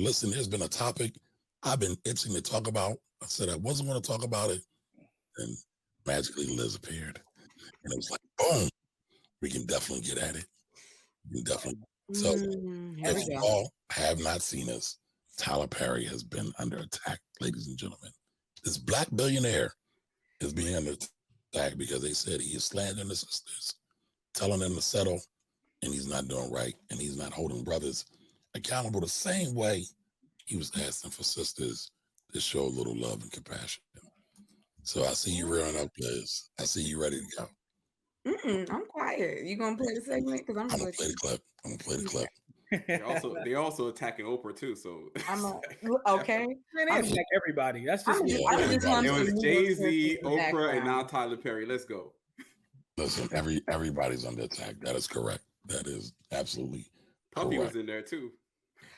Listen, there's been a topic I've been itching to talk about. I said I wasn't going to talk about it, and magically Liz appeared, and it was like, boom, we can definitely get at it. We can definitely. So, Here if we you go. all have not seen this, Tyler Perry has been under attack, ladies and gentlemen. This black billionaire is being under attack because they said he is slandering the sisters, telling them to settle, and he's not doing right, and he's not holding brothers accountable the same way he was asking for sisters to show a little love and compassion. So I see you rearing up, Liz. I see you ready to go. I'm quiet. You gonna play the segment? Because I'm I'm just gonna play the clip. I'm gonna play the clip. They also attacking Oprah too. So okay. Man, they attack everybody. That's just it was Jay-Z, Oprah, and background. now Tyler Perry. Let's go. Listen, everybody's under attack. That is correct. That is absolutely Puffy correct. was in there too.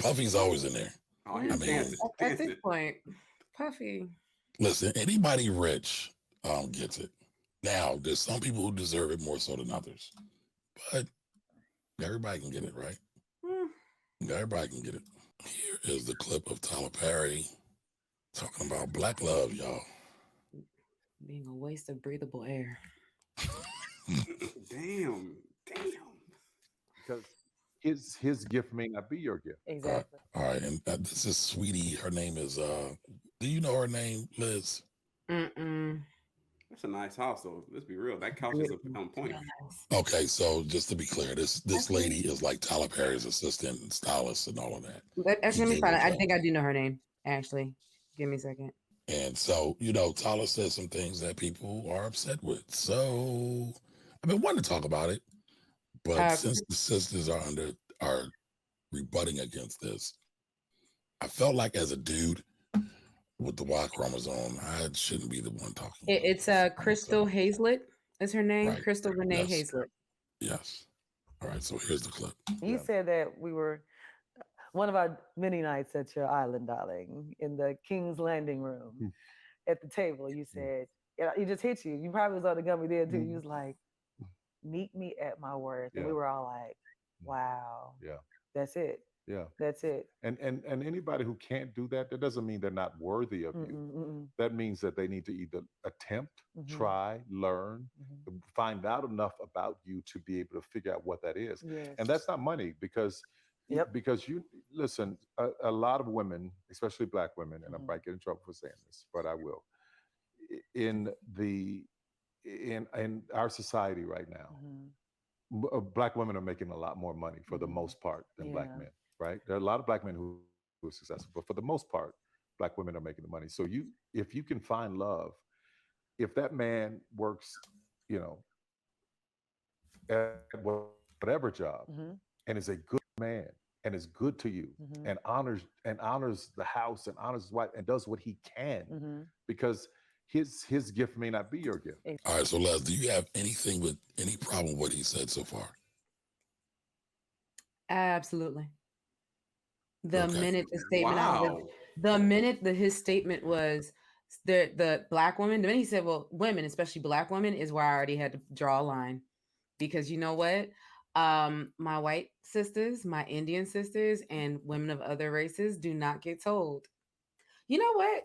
Puffy's always in there. Oh, he was dancing. At this point, Puffy. Listen, anybody rich gets it. Now, there's some people who deserve it more so than others, but everybody can get it, right? Everybody can get it. Here is the clip of Tyler Perry talking about black love, y'all. Being a waste of breathable air. Damn. Because his gift may not be your gift. Exactly. All right, and this is Sweetie. Her name is, do you know her name, Liz? That's a nice house, though. Let's be real. That couch is on point. Okay, so just to be clear, this lady is like Tyler Perry's assistant and stylist and all of that. Actually, let me find it. I think I do know her name, actually. Give me a second. And so, Tyler says some things that people are upset with. So I've been wanting to talk about it, but since the sisters are rebutting against this, I felt like as a dude with the Y chromosome, I shouldn't be the one talking. It's Crystal Hayslett is her name. Right. Crystal Renee Hayslett. Yes. All right, so here's the clip. You said that we were one of our many nights at your island, darling, in the King's Landing room at the table. You said, it just hit you. You probably was on the gummy there too. You was like, meet me at my worth. And we were all like, wow. Yeah. That's it. Yeah. That's it. And anybody who can't do that, that doesn't mean they're not worthy of you. That means that they need to either attempt, try, learn, find out enough about you to be able to figure out what that is. Yes. And that's not money because you listen, a lot of women, especially black women, and I might get in trouble for saying this, but I will. In our society right now, black women are making a lot more money for the most part than black men. Right? There are a lot of black men who are successful, but for the most part, black women are making the money. So if you can find love, if that man works, at whatever job and is a good man and is good to you and honors the house and honors his wife and does what he can because his gift may not be your gift. All right, so Les, do you have any problem with what he said so far? Absolutely. The minute the statement his statement was the black woman, the minute he said, well, women, especially black women, is where I already had to draw a line. Because you know what? My white sisters, my Indian sisters, and women of other races do not get told, you know what?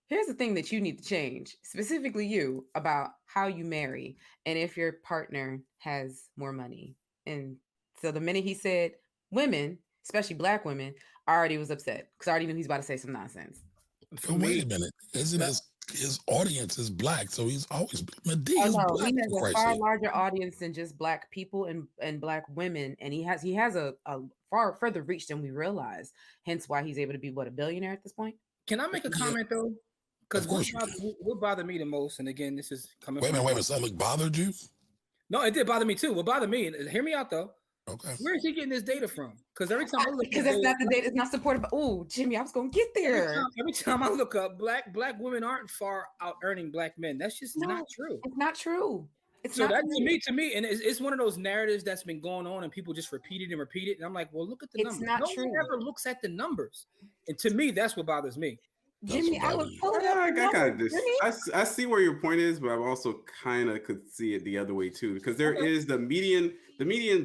Here's the thing that you need to change, specifically you, about how you marry and if your partner has more money. And so the minute he said women, especially black women, I already was upset because I already knew he's about to say some nonsense. But wait a minute. Isn't his audience is black, so he's always Medea is black. black. He has a far larger audience than just black people and black women, and he has a far further reach than we realize. Hence why he's able to be a billionaire at this point. Can I make a comment though? Because what bothered me the most, and again, this is coming. Wait a minute. Something bothered you? No, it did bother me too. What bothered me? Hear me out though. Okay. Where is he getting this data from? Because every time I look, because that's not the data. It's not supported by. Oh, Jimmy, I was gonna get there. Every time I look up, black women aren't far out earning black men. That's just not true. It's not true. It's so not that true. to me, and it's one of those narratives that's been going on, and people just repeat it. And I'm like, well, look at the numbers. It's not no true. one ever looks at the numbers, and to me, that's what bothers me. Jimmy, I was pulling up. I see where your point is, but I also kind of could see it the other way too, because there is the median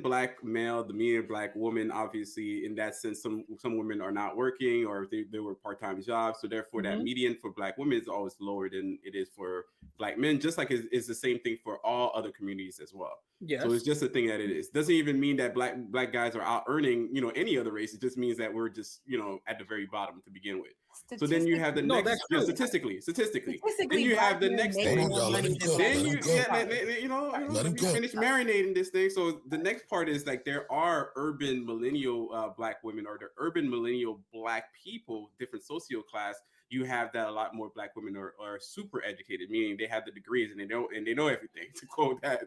black male, the median black woman. Obviously, in that sense, some women are not working, or they were part-time jobs, so therefore that median for black women is always lower than it is for black men. Just like it's the same thing for all other communities as well. Yes. So it's just a thing that it is. Doesn't even mean that black guys are out earning, any other race. It just means that we're just, at the very bottom to begin with. So then you have the next, statistically. Then you have the next thing. Then you finish marinating this thing. So the next part is like there are urban millennial black women, or the urban millennial black people, different socio class. You have that a lot more black women are super educated, meaning they have the degrees and they know everything. To quote that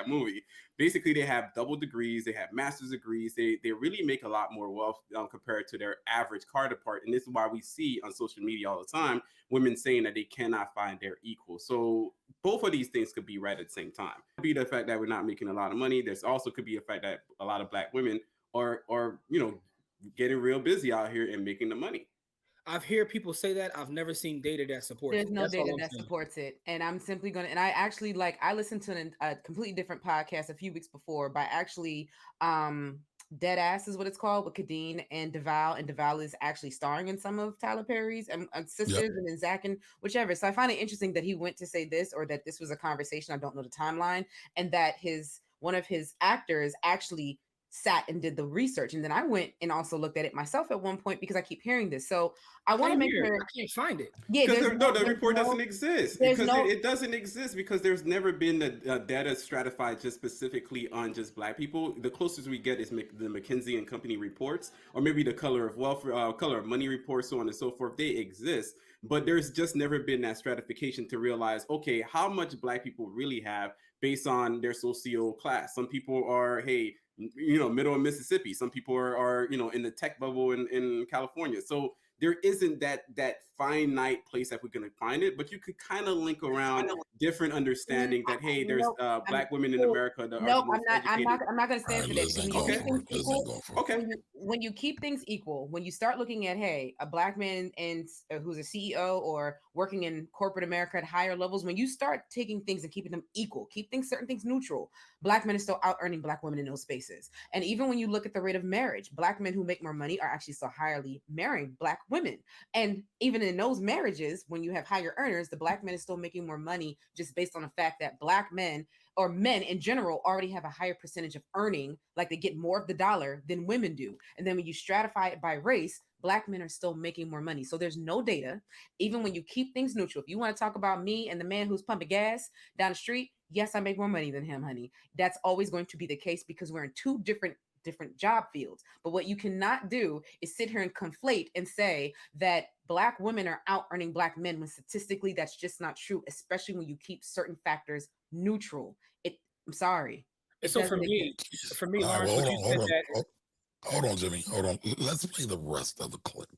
movie, basically they have double degrees, they have master's degrees, they really make a lot more wealth compared to their average counterpart. And this is why we see on social media all the time women saying that they cannot find their equal. So both of these things could be right at the same time. It could be the fact that we're not making a lot of money. There's also could be a fact that a lot of black women are getting real busy out here and making the money. I've heard people say that. I've never seen data that supports it. There's no data that supports it. And I'm simply going to, and I actually I listened to a completely different podcast a few weeks before by actually Dead Ass is what it's called, with Kadeen and DeVal. And DeVal is actually starring in some of Tyler Perry's and Sisters, and then Zach and whichever. So I find it interesting that he went to say this, or that this was a conversation. I don't know the timeline, and that one of his actors actually sat and did the research. And then I went and also looked at it myself at one point, because I keep hearing this. So I want to make sure. I can't find it. Yeah, the report doesn't exist, because it doesn't exist because there's never been the data stratified just specifically on just black people. The closest we get is the McKinsey and Company reports, or maybe the Color of Wealth, Color of Money reports, so on and so forth. They exist, but there's just never been that stratification to realize, okay, how much black people really have based on their socio class. Some people are, middle of Mississippi. Some people are in the tech bubble in California. So there isn't that finite place that we're going to find it, but you could kind of link around different understanding that, hey, there's black women in America that I'm not going to stand for this. Okay. When you keep things equal, when you start looking at, hey, a black man who's a CEO or working in corporate America at higher levels, when you start taking things and keeping them equal, keep certain things neutral, black men are still out earning black women in those spaces. And even when you look at the rate of marriage, black men who make more money are actually still highly marrying black women. And even in those marriages, when you have higher earners, the black man is still making more money, just based on the fact that black men, or men in general, already have a higher percentage of earning, like they get more of the dollar than women do. And then when you stratify it by race, black men are still making more money. So there's no data. Even when you keep things neutral, if you want to talk about me and the man who's pumping gas down the street, yes, I make more money than him, honey. That's always going to be the case, because we're in two different job fields. But what you cannot do is sit here and conflate and say that black women are out earning black men, when statistically that's just not true, especially when you keep certain factors neutral. I'm sorry. So for me, Lawrence, hold on, Jimmy. Hold on. Let's play the rest of the clip.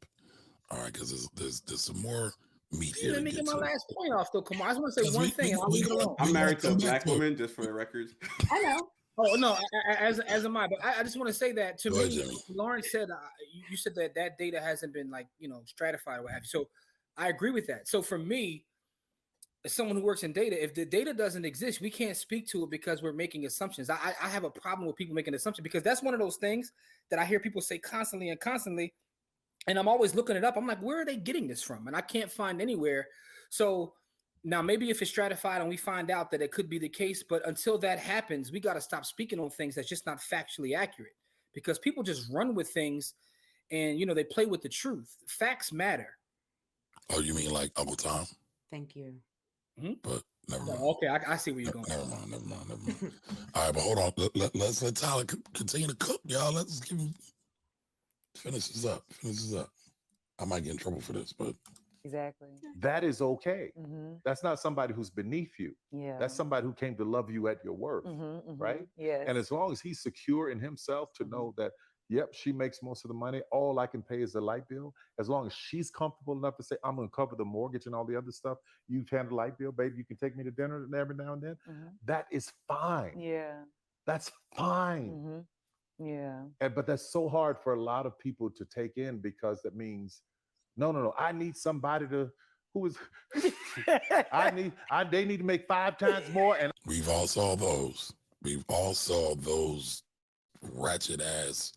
All right, because there's some more meat here. Let me get my last point off, though. Come on, I just want to say one thing, and I'll leave it alone. I'm married to a black woman, just for the record. I know. Oh no, as am I. But I just want to say that to me, Lawrence said, you said that data hasn't been stratified or what have you. So I agree with that. So for me, as someone who works in data, if the data doesn't exist, we can't speak to it because we're making assumptions. I have a problem with people making assumptions, because that's one of those things that I hear people say constantly, and I'm always looking it up. I'm like, where are they getting this from? And I can't find anywhere. So now maybe if it's stratified and we find out that it could be the case, but until that happens, we got to stop speaking on things that's just not factually accurate, because people just run with things and, they play with the truth. Facts matter. Oh, you mean like Uncle Tom? Thank you. Mm-hmm. But never mind. Okay, I see where you're going. Never mind. All right, but hold on. Let's let Tyler continue to cook, y'all. Let's give him finish this up. I might get in trouble for this, but exactly. That is okay. Mm-hmm. That's not somebody who's beneath you. Yeah. That's somebody who came to love you at your worth, right? Yeah. And as long as he's secure in himself to know that, yep, she makes most of the money, all I can pay is the light bill. As long as she's comfortable enough to say, I'm going to cover the mortgage and all the other stuff, you handle the light bill, baby, you can take me to dinner every now and then. That is fine. Yeah. That's fine. Yeah. But that's so hard for a lot of people to take in, because that means No. I need somebody to who is. They need to make 5 times more. And we've all saw those. We've all saw those ratchet ass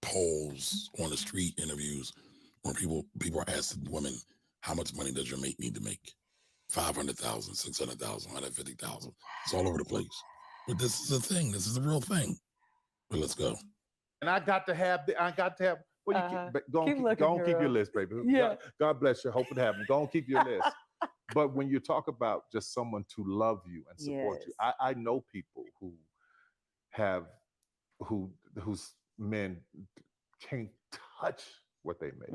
polls on the street interviews where people are asking women, how much money does your mate need to make? 500,000, 600,000, 150,000. It's all over the place. But this is the thing. This is the real thing. But let's go. And I got to have. Well, you go on, keep your list, baby. Yeah. God bless you. Hope it happens. Go on, keep your list. But when you talk about just someone to love you and support you, I know people whose men can't touch what they make.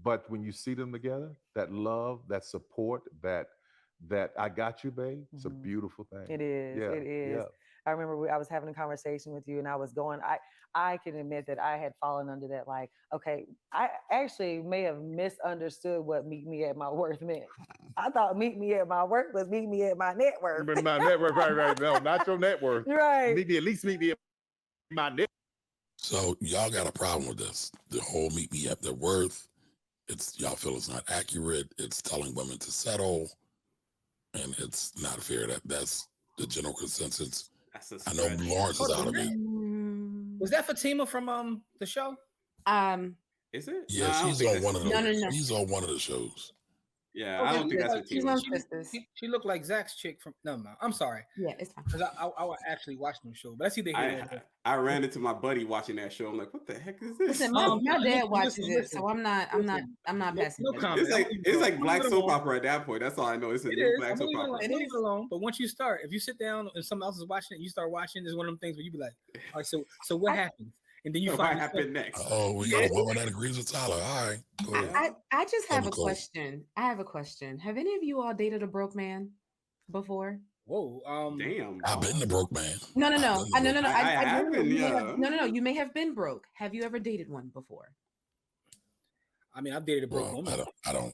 But when you see them together, that love, that support, that I got you, babe, it's a beautiful thing. It is. Yeah, it is. yeah. I remember I was having a conversation with you, and I was going. I can admit that I had fallen under that. Like, okay, I actually may have misunderstood what "meet me at my worth" meant. I thought "meet me at my worth" was "meet me at my net worth." My net worth, right? No, not your net worth. Right. At least meet me at my net. So y'all got a problem with this? The whole "meet me at their worth." Y'all feel it's not accurate. It's telling women to settle, and it's not fair. That's the general consensus. I know Lawrence is out of it. Was that Fatima from the show? Is it? Yeah, no, she's on one of those. No. She's on one of the shows. Yeah, I don't think that's Fatima. She looked like Zach's chick from. No, I'm sorry. Yeah, it's fine. Because I actually watched them show, but I see they. I ran into my buddy watching that show. I'm like, what the heck is this? Listen, my dad watches it, so I'm not passing. No comment. It's like black soap opera at that point. That's all I know. It's a new black soap opera. Leave it alone. But once you start, if you sit down and someone else is watching it, you start watching. It's one of them things where you be like, all right, so what happens? And then you find what happened next. Oh, we got a woman that agrees with Tyler. All right. Go ahead. I just have a question. I have a question. Have any of you all dated a broke man before? Whoa. Damn. I've been the broke man. No. I haven't. No. You may have been broke. Have you ever dated one before? I mean, I've dated a broke woman. I don't.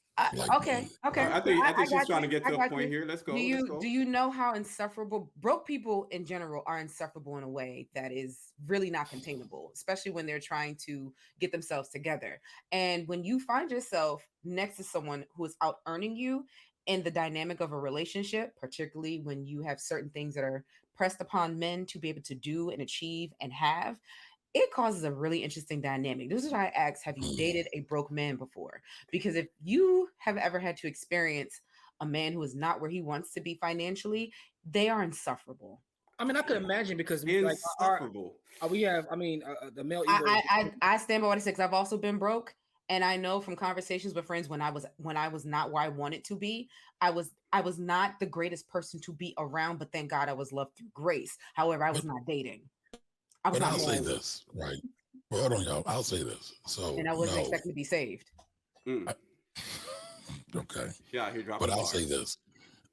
Okay. I think she's trying to get to a point here. Let's go. Do you know how insufferable broke people in general are insufferable in a way that is really not containable, especially when they're trying to get themselves together? And when you find yourself next to someone who is out earning you in the dynamic of a relationship, particularly when you have certain things that are pressed upon men to be able to do and achieve and have, it causes a really interesting dynamic. This is why I asked, have you dated a broke man before? Because if you have ever had to experience a man who is not where he wants to be financially, they are insufferable. I mean, I could imagine because insufferable. The male. I stand by what I said because I've also been broke, and I know from conversations with friends when I was not where I wanted to be, I was not the greatest person to be around, but thank God I was loved through grace. However, I was not dating. But I'll say this, right? Well, hold on, y'all. I'll say this. So, and I wasn't expecting to be saved. Okay. Yeah, but I'll say this: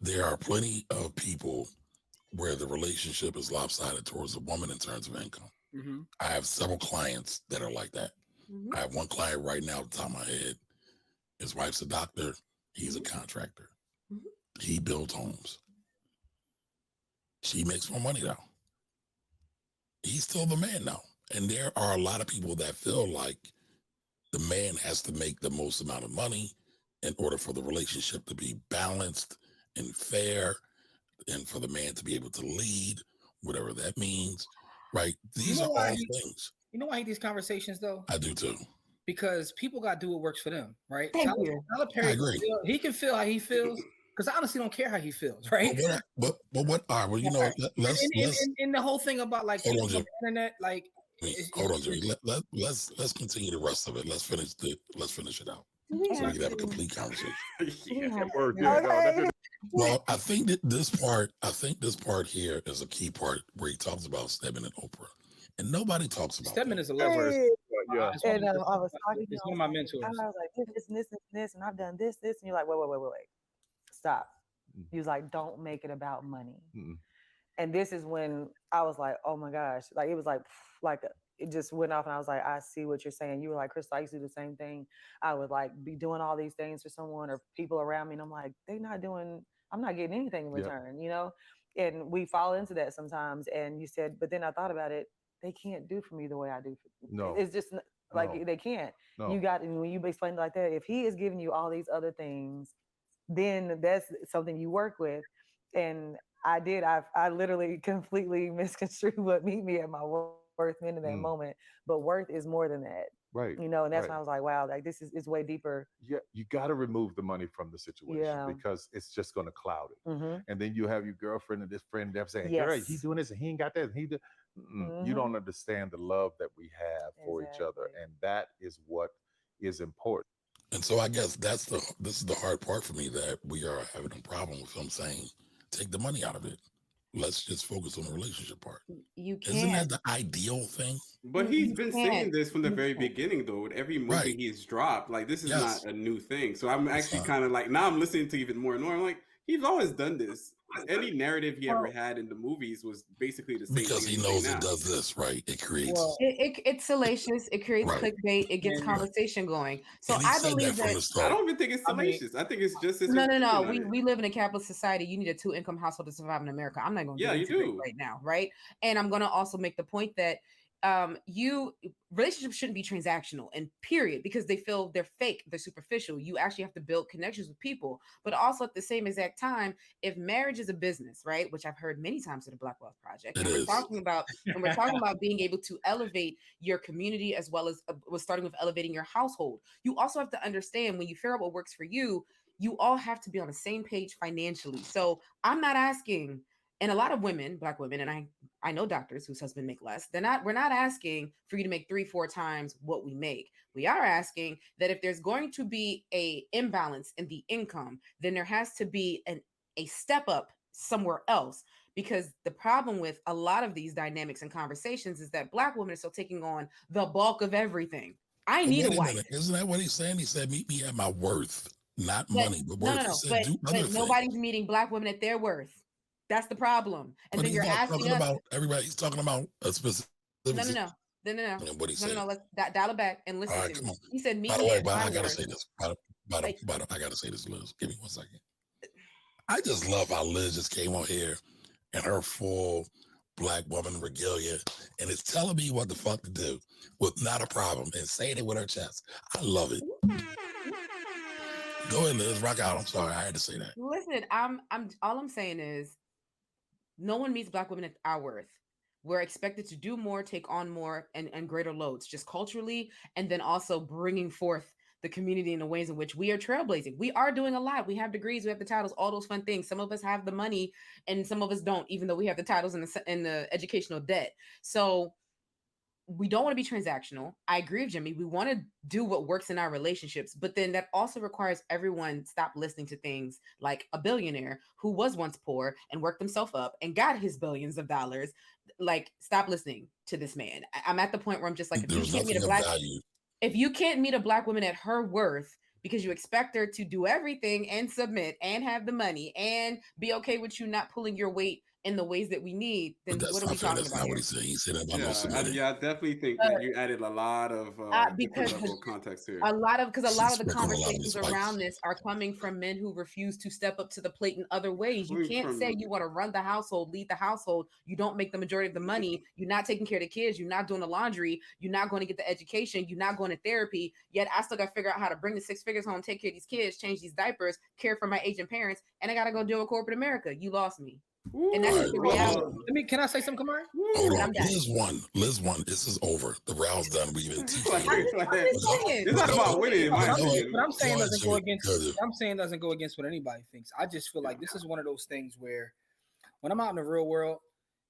there are plenty of people where the relationship is lopsided towards a woman in terms of income. Mm-hmm. I have several clients that are like that. I have one client right now, at the top of my head. His wife's a doctor. He's a contractor. He builds homes. She makes more money now. He's still the man now. And there are a lot of people that feel like the man has to make the most amount of money in order for the relationship to be balanced and fair, and for the man to be able to lead, whatever that means, right? These are all things. You know why I hate these conversations, though? I do, too. Because people got to do what works for them, right? Tyler Perry, I agree. He can feel how he feels. Because I honestly don't care how he feels, right? But what are well, you know? Let's and the whole thing about like hold on, the internet, like hold on, Jimmy. Let's continue the rest of it. Let's finish it out. So we can have a complete conversation. Well, I think that this part here is a key part where he talks about Stedman and Oprah, and nobody talks about Stedman that. is a lever. Yeah, and I was talking. It's one of my mentors. I was like, this, and I've done this, and you're like, wait. Stop. He was like, don't make it about money. And this is when I was like, oh my gosh, like it was like it just went off, and I was like, I see what you're saying. You were like, Crystal, I used to do the same thing. I would like be doing all these things for someone or people around me, and I'm like, I'm not getting anything in return, you know? And we fall into that sometimes. And you said, but then I thought about it, they can't do for me the way I do for you. No. It's just Like they can't. No. You got, when you explain it like that, if he is giving you all these other things, then that's something you work with. And I literally completely misconstrued what meet me at my worth meant in that moment. But worth is more than that. Right. You know, and that's when I was like, wow, like this is way deeper. Yeah, you got to remove the money from the situation because it's just going to cloud it. And then you have your girlfriend and this friend that's saying, girl, he's doing this and he ain't got that. And you don't understand the love that we have for each other. And that is what is important. And so I guess this is the hard part for me, that we are having a problem with him saying, take the money out of it. Let's just focus on the relationship part. You can't. Isn't that the ideal thing? But he's been saying this from the very beginning, though. With every movie he's dropped, like this is not a new thing. So I'm actually kind of like, now I'm listening to even more and more. I'm like, he's always done this. Any narrative he ever had in the movies was basically the same. Because he knows it does this, right? It creates. It's salacious. It creates clickbait. It gets conversation going. So I believe that. I don't even think it's salacious. I think it's just. No. We live in a capitalist society. You need a 2-income household to survive in America. I'm not going to get into it right now, right? And I'm going to also make the point that relationships shouldn't be transactional, and period, because they're fake, they're superficial. You actually have to build connections with people, but also at the same exact time, if marriage is a business, right, which I've heard many times at the Black Wealth Project, and we're talking about being able to elevate your community as well as starting with elevating your household. You also have to understand, when you figure out what works for you, you all have to be on the same page financially. So I'm not asking. And a lot of women, Black women, and I know doctors whose husbands make less. We're not asking for you to make 3-4 times what we make. We are asking that if there's going to be a imbalance in the income, then there has to be a step up somewhere else. Because the problem with a lot of these dynamics and conversations is that Black women are still taking on the bulk of everything. I need a wife. Isn't that what he's saying? He said, meet me at my worth, not money, but worth. No. But nobody's meeting Black women at their worth. That's the problem. And then you're asking us about everybody. He's talking about a specific. No. What he said. No. Let's dial it back and listen to me. He said, "Me." By the way, I gotta say this. I gotta say this, Liz. Give me 1 second. I just love how Liz just came on here and her full Black woman regalia, and it's telling me what the fuck to do with not a problem and saying it with her chest. I love it. Go ahead, Liz. Rock out. I'm sorry, I had to say that. Listen, all I'm saying is, no one meets Black women at our worth. We're expected to do more, take on more, and greater loads, just culturally, and then also bringing forth the community in the ways in which we are trailblazing. We are doing a lot. We have degrees, we have the titles, all those fun things. Some of us have the money, and some of us don't, even though we have the titles and the educational debt. So we don't want to be transactional. I agree with Jimmy. We want to do what works in our relationships, but then that also requires everyone stop listening to things like a billionaire who was once poor and worked himself up and got his billions of dollars. Like, stop listening to this man. I'm at the point where I'm just like, if you can't meet a Black woman at her worth because you expect her to do everything and submit and have the money and be okay with you not pulling your weight in the ways that we need, then what are we talking about? That's not what he said. He said about no submitting. I definitely think that you added a lot of context here. A lot of the conversations around this are coming from men who refuse to step up to the plate in other ways. You can't say you want to run the household, lead the household. You don't make the majority of the money. You're not taking care of the kids. You're not doing the laundry. You're not going to get the education. You're not going to therapy. Yet I still got to figure out how to bring the 6 figures home, take care of these kids, change these diapers, care for my aging parents, and I got to go deal with corporate America. You lost me. And that's the reality. Can I say something, Kamari? Hold on. Liz won. This is over. The round's done. We even teach It's not about winning. What I'm saying doesn't go against. What I'm saying doesn't go against what anybody thinks. I just feel like this is one of those things where, when I'm out in the real world,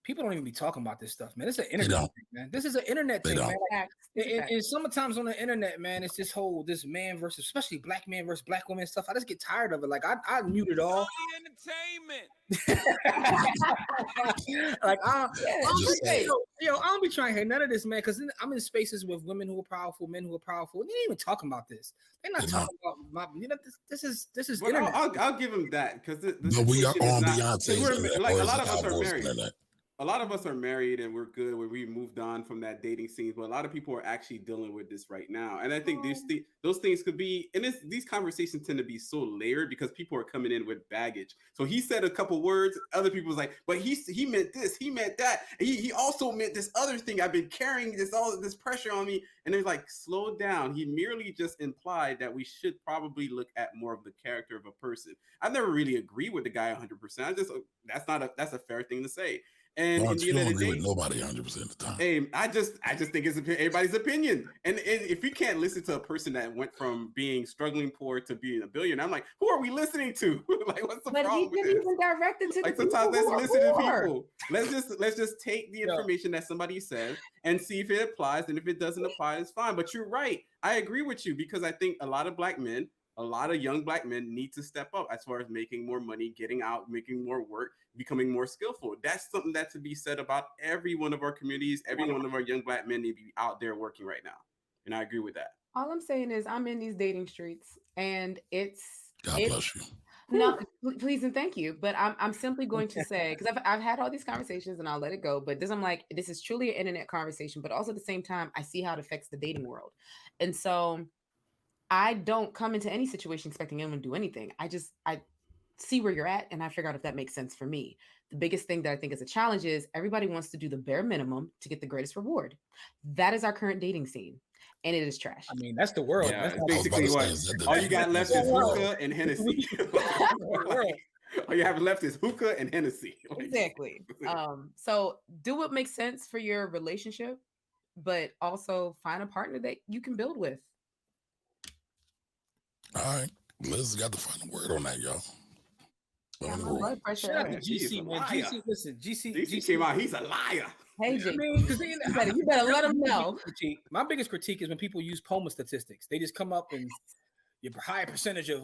people don't even be talking about this stuff, man. It's an internet thing, man. This is an internet thing, man. And sometimes on the internet, man, it's this man versus, especially Black man versus Black woman stuff. I just get tired of it. Like, I mute it all. Entertainment. Like, I don't be trying to hear none of this, man, because I'm in spaces with women who are powerful, men who are powerful. They ain't even talking about this. They're not talking about this is internet. I'll give them that, because we are on Beyonce. Like, a lot of us are married. A a lot of us are married and we're good where we moved on from that dating scene, but a lot of people are actually dealing with this right now. And I think those things could be, and these conversations tend to be so layered because people are coming in with baggage. So he said a couple words, other people's like, but he meant this, he meant that. He also meant this other thing. I've been carrying all this pressure on me. And it's like, slow down. He merely just implied that we should probably look at more of the character of a person. I never really agree with the guy 100%. That's a fair thing to say. And you don't agree with nobody 100% of the time. Hey, I just think it's everybody's opinion. And if you can't listen to a person that went from being struggling poor to being a billionaire, I'm like, who are we listening to? Like, what's the problem with this? Even directed to like, sometimes let's listen to people. Let's just take the information that somebody says and see if it applies. And if it doesn't apply, it's fine. But you're right. I agree with you because I think a lot of young black men need to step up as far as making more money, getting out, making more work, becoming more skillful. That's something that to be said about every one of our communities. Every one of our young black men need to be out there working right now. And I agree with that. All I'm saying is I'm in these dating streets and God bless you. No, please and thank you. But I'm simply going to say, because I've had all these conversations and I'll let it go. But I'm like, this is truly an internet conversation, but also at the same time, I see how it affects the dating world. And so I don't come into any situation expecting anyone to do anything. I see where you're at and I figure out if that makes sense for me. The biggest thing that I think is a challenge is everybody wants to do the bare minimum to get the greatest reward. That is our current dating scene. And it is trash. I mean, that's the world. Yeah, that's basically what all you got left is hookah and Hennessy. All you have left is hookah and Hennessy. Exactly. So do what makes sense for your relationship, but also find a partner that you can build with. All right. Liz got the final word on that, y'all. Yeah, my blood pressure. Shout out to GC, man. GC, listen, GC came out. He's a liar. Hey, I mean, you better let them know. My biggest critique is when people use POMA statistics. They just come up and your high percentage of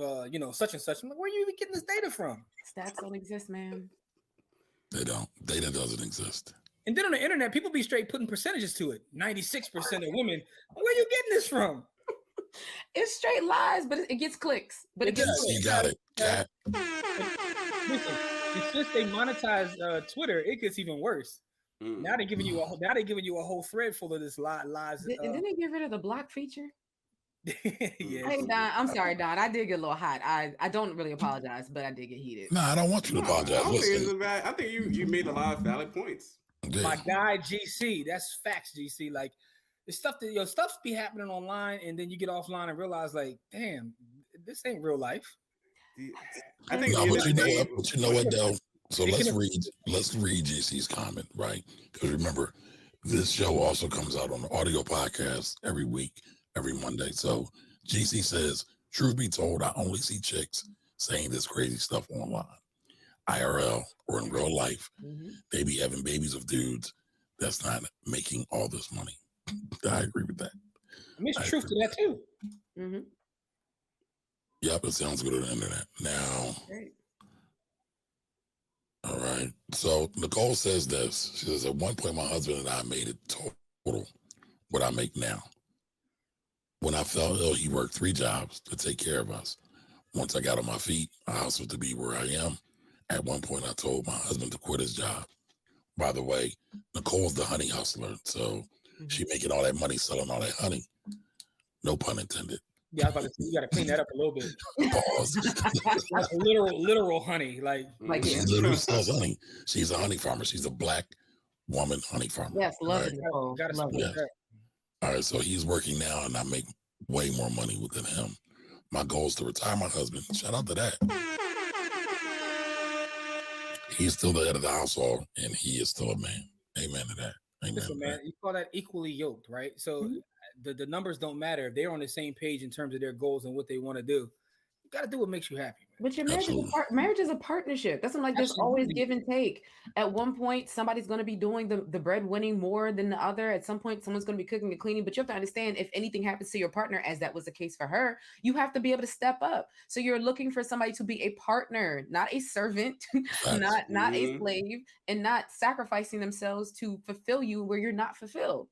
such and such. I'm like, where are you even getting this data from? Stats don't exist, man. They don't. Data doesn't exist. And then on the internet, people be straight putting percentages to it. 96% of women. Where are you getting this from? It's straight lies, but it gets clicks. But it gets clicks. You got it. Listen, since they monetize Twitter, it gets even worse. Now they're giving you a whole thread full of this lies. And then they get rid of the block feature. Yes. Hey Don, I'm sorry, Don. I did get a little hot. I don't really apologize, but I did get heated. No, I don't want you to apologize. I think you made a lot of valid points. Yeah. My guy GC, that's facts, GC. Like the stuff stuff be happening online, and then you get offline and realize, like, damn, this ain't real life. I think. No, but you know what though. So let's read GC's comment, right? Because remember, this show also comes out on the audio podcast every week, every Monday. So GC says, truth be told, I only see chicks saying this crazy stuff online. IRL or in real life, they be having babies of dudes that's not making all this money. I agree with that. I mean, it's truth to that too. Mm-hmm. Yep, it sounds good on the internet. Now, great. All right. So Nicole says this. She says, at one point, my husband and I made it total what I make now. When I fell ill, he worked 3 jobs to take care of us. Once I got on my feet, I hustled to be where I am. At one point, I told my husband to quit his job. By the way, Nicole's the honey hustler. So she making all that money selling all that honey. No pun intended. Yeah, I was about to say, you got to clean that up a little bit. Pause. Like literal honey. Like she literally sells honey. She's a honey farmer. She's a black woman honey farmer. Yes, love it. Gotta love it. All right, so he's working now and I make way more money than him. My goal is to retire my husband. Shout out to that. He's still the head of the household and he is still a man. Amen to that. Amen. Listen, man, you call that equally yoked, right? So the numbers don't matter. If they're on the same page in terms of their goals and what they want to do, you got to do what makes you happy. But your marriage is a partnership. That's like there's always give and take. At one point, somebody's going to be doing the breadwinning more than the other. At some point, someone's going to be cooking and cleaning. But you have to understand, if anything happens to your partner, as that was the case for her, you have to be able to step up. So you're looking for somebody to be a partner, not a servant, not a slave, and not sacrificing themselves to fulfill you where you're not fulfilled.